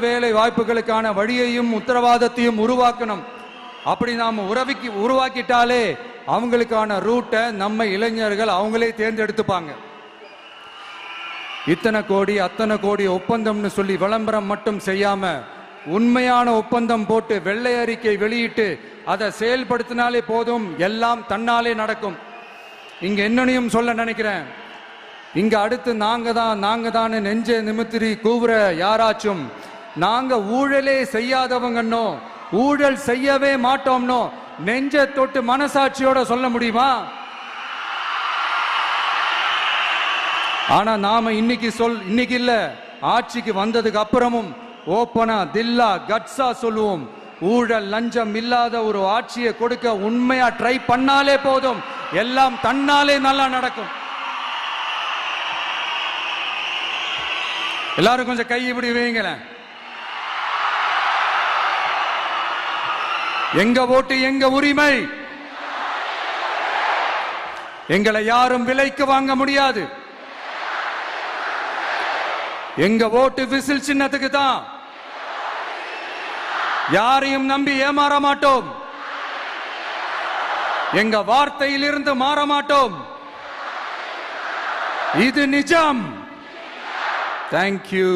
வேலை வாய்ப்புகளுக்கான வழியையும் உத்தரவாதத்தையும் உருவாக்கணும். அப்படி நாம உருவாக்கிட்டாலே அவங்களுக்கான ரூட்டை நம்ம இளைஞர்கள் அவங்களே தேர்ந்தெடுத்துப்பாங்க. இத்தனை கோடி அத்தனை கோடி ஒப்பந்தம்னு சொல்லி விளம்பரம் மட்டும் செய்யாம உண்மையான ஒப்பந்தம் போட்டு வெள்ளை அறிக்கை வெளியிட்டு அதை செயல்படுத்தினாலே போதும், எல்லாம் தன்னாலே நடக்கும். இங்க என்னனையும் சொல்ல நினைக்கிறேன், இங்க அடுத்து நாங்க தான் நெஞ்ச நிமித்திரி கூவுற யாராச்சும் நாங்க ஊழலே செய்யாதவங்கன்னோ ஊழல் செய்யவே மாட்டோம்னோ நெஞ்ச தொட்டு மனசாட்சியோட சொல்ல முடியுமா? ஆனா நாம இன்னைக்கு இல்ல, ஆட்சிக்கு வந்ததுக்கு அப்புறமும் ஓப்பனா தில்லா கட்ஸா சொல்லுவோம், ஊழல் லஞ்சம் இல்லாத ஒரு ஆட்சியை கொடுக்க உண்மையா ட்ரை பண்ணாலே போதும், எல்லாம் தன்னாலே நல்லா நடக்கும். எல்லாரும் கொஞ்சம் கை இப்படி வைங்களேன். எங்க ஓட்டு எங்க உரிமை, எங்களை யாரும் விலைக்கு வாங்க முடியாது. எங்க ஓட்டு விசில் சின்னத்துக்கு தான், யாரையும் நம்பி ஏமாற மாட்டோம், எங்க வார்த்தையிலிருந்து மாற மாட்டோம், இது நிஜம். Thank you.